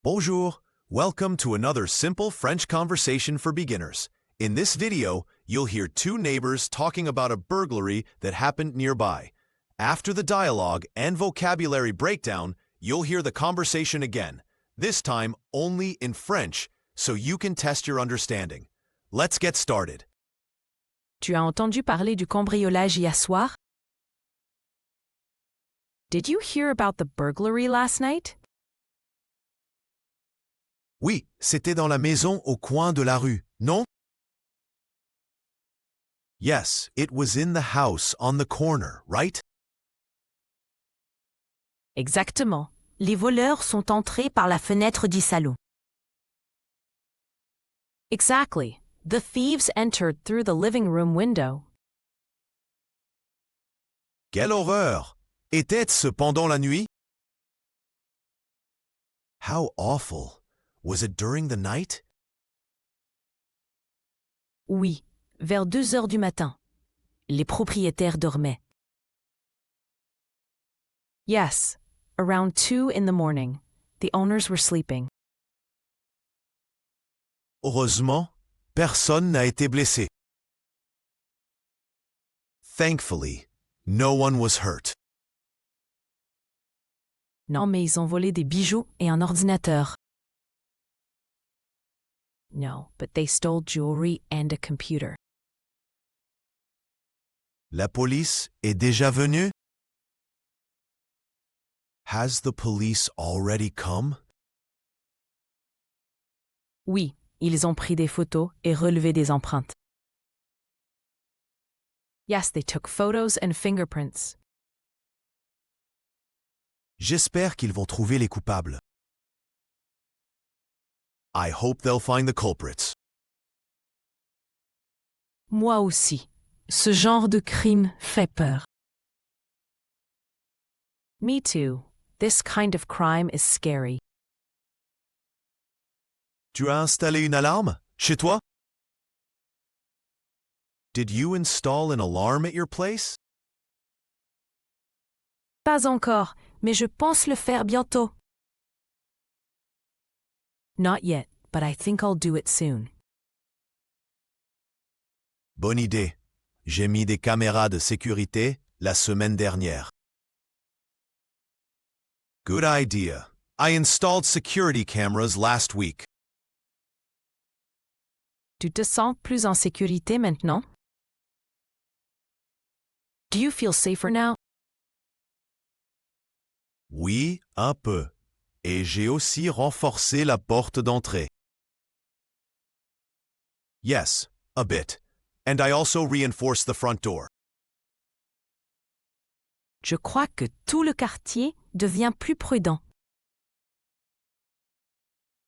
Bonjour, welcome to another simple French conversation for beginners. In this video, you'll hear two neighbors talking about a burglary that happened nearby. After the dialogue and vocabulary breakdown, you'll hear the conversation again, this time only in French, so you can test your understanding. Let's get started. Tu as entendu parler du cambriolage hier soir? Did you hear about the burglary last night? Oui, c'était dans la maison au coin de la rue, non? Yes, it was in the house on the corner, right? Exactement. Les voleurs sont entrés par la fenêtre du salon. Exactly. The thieves entered through the living room window. Quelle horreur! Était-ce pendant la nuit? How awful! Was it during the night? Oui, vers 2 heures du matin. Les propriétaires dormaient. Yes, around 2 in the morning. The owners were sleeping. Heureusement, personne n'a été blessé. Thankfully, no one was hurt. Non, mais ils ont volé des bijoux et un ordinateur. No, but they stole jewelry and a computer. La police est déjà venue? Has the police already come? Oui, ils ont pris des photos et relevé des empreintes. Yes, they took photos and fingerprints. J'espère qu'ils vont trouver les coupables. I hope they'll find the culprits. Moi aussi. Ce genre de crime fait peur. Me too. This kind of crime is scary. Tu as installé une alarme chez toi? Did you install an alarm at your place? Pas encore, mais je pense le faire bientôt. Not yet, but I think I'll do it soon. Bonne idée. J'ai mis des caméras de sécurité la semaine dernière. Good idea. I installed security cameras last week. Tu te sens plus en sécurité maintenant? Do you feel safer now? Oui, un peu. Et j'ai aussi renforcé la porte d'entrée. Yes, a bit. And I also reinforced the front door. Je crois que tout le quartier devient plus prudent.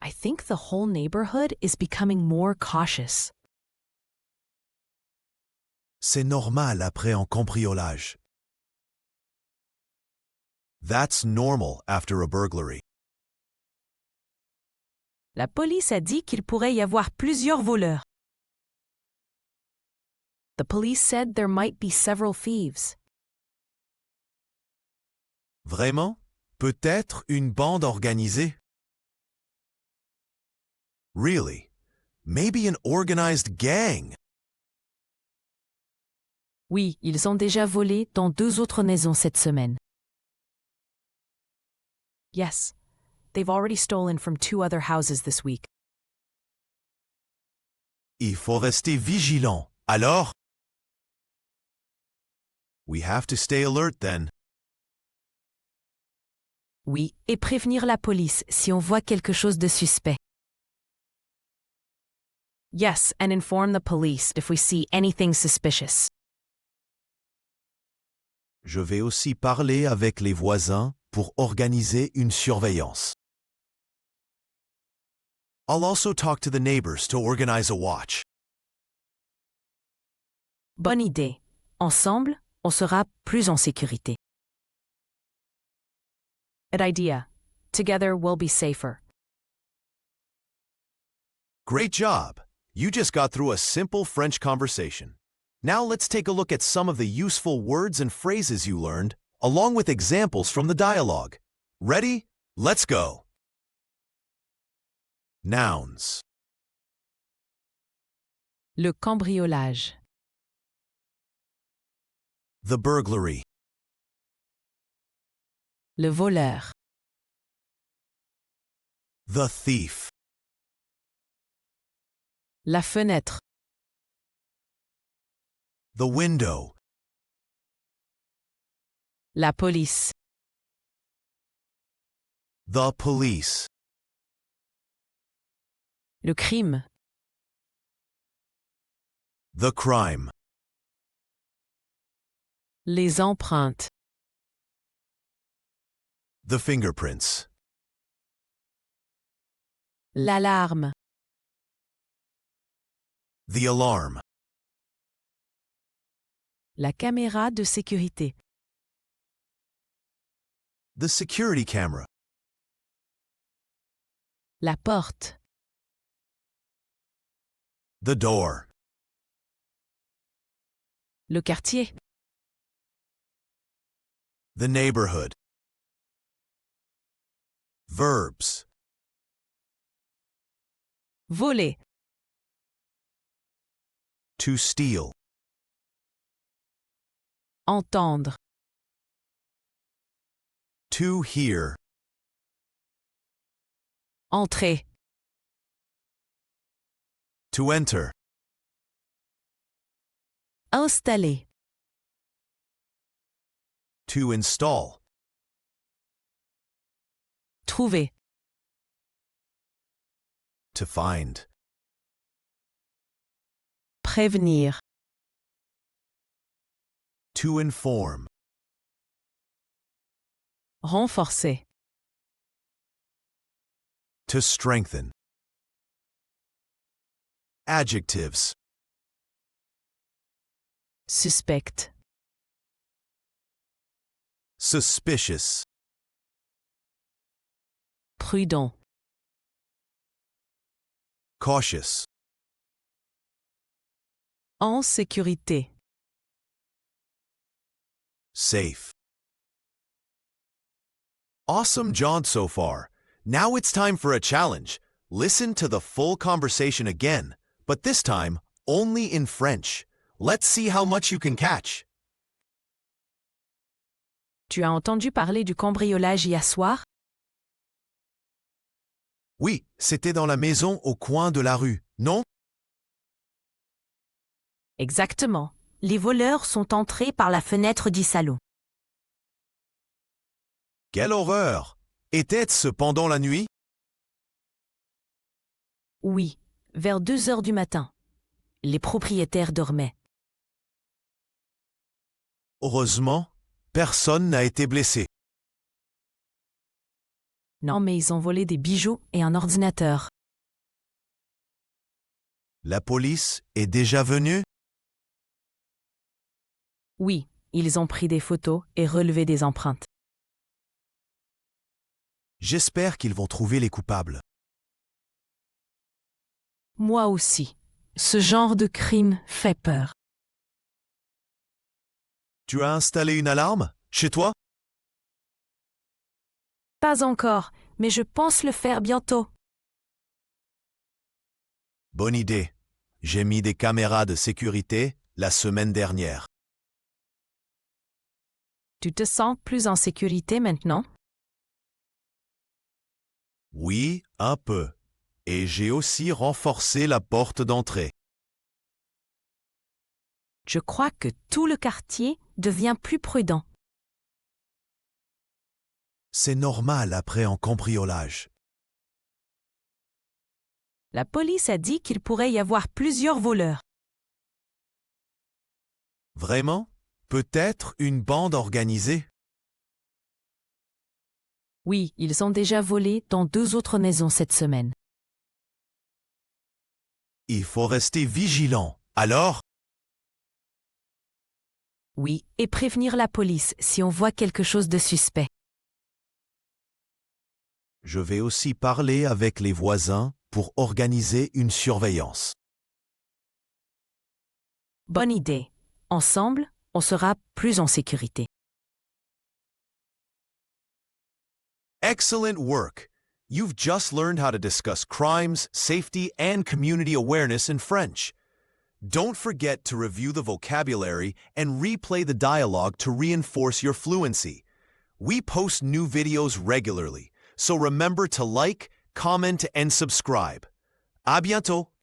I think the whole neighborhood is becoming more cautious. C'est normal après un cambriolage. That's normal after a burglary. La police a dit qu'il pourrait y avoir plusieurs voleurs. The police said there might be several thieves. Vraiment? Peut-être une bande organisée? Really? Maybe an organized gang? Oui, ils ont déjà volé dans 2 autres maisons cette semaine. Yes, they've already stolen from 2 other houses this week. Il faut rester vigilant. Alors? We have to stay alert then. Oui, et prévenir la police si on voit quelque chose de suspect. Yes, and inform the police if we see anything suspicious. Je vais aussi parler avec les voisins pour organiser une surveillance. I'll also talk to the neighbors to organize a watch. Bonne idée. Ensemble, on sera plus en sécurité. Good idea. Together we'll be safer. Great job! You just got through a simple French conversation. Now let's take a look at some of the useful words and phrases you learned, along with examples from the dialogue. Ready? Let's go! Nouns. Le cambriolage. The burglary. Le voleur. The thief. La fenêtre. The window. La police. The police. Le crime. The crime. Les empreintes. The fingerprints. L'alarme. The alarm. La caméra de sécurité. The security camera. La porte. The door. Le quartier. The neighborhood. Verbs. Voler. To steal. Entendre. To hear. Entrer. To enter. Installer. To install. Trouver. To find. Prévenir. To inform. Renforcer. To strengthen. Adjectives. Suspect. Suspicious. Prudent. Cautious. En sécurité. Safe. Awesome job so far. Now it's time for a challenge. Listen to the full conversation again, but this time only in French. Let's see how much you can catch. Tu as entendu parler du cambriolage hier soir? Oui, c'était dans la maison au coin de la rue, non? Exactement. Les voleurs sont entrés par la fenêtre du salon. Quelle horreur! Était-ce pendant la nuit? Oui, vers 2 heures du matin. Les propriétaires dormaient. Heureusement, personne n'a été blessé. Non, mais ils ont volé des bijoux et un ordinateur. La police est déjà venue? Oui, ils ont pris des photos et relevé des empreintes. J'espère qu'ils vont trouver les coupables. Moi aussi. Ce genre de crime fait peur. Tu as installé une alarme chez toi? Pas encore, mais je pense le faire bientôt. Bonne idée. J'ai mis des caméras de sécurité la semaine dernière. Tu te sens plus en sécurité maintenant? Oui, un peu. Et j'ai aussi renforcé la porte d'entrée. Je crois que tout le quartier devient plus prudent. C'est normal après un cambriolage. La police a dit qu'il pourrait y avoir plusieurs voleurs. Vraiment? Peut-être une bande organisée? Oui, ils ont déjà volé dans 2 autres maisons cette semaine. Il faut rester vigilant. Alors? Oui, et prévenir la police si on voit quelque chose de suspect. Je vais aussi parler avec les voisins pour organiser une surveillance. Bonne idée. Ensemble, on sera plus en sécurité. Excellent work! You've just learned how to discuss crimes, safety, and community awareness in French. Don't forget to review the vocabulary and replay the dialogue to reinforce your fluency. We post new videos regularly, so remember to like, comment, and subscribe. À bientôt!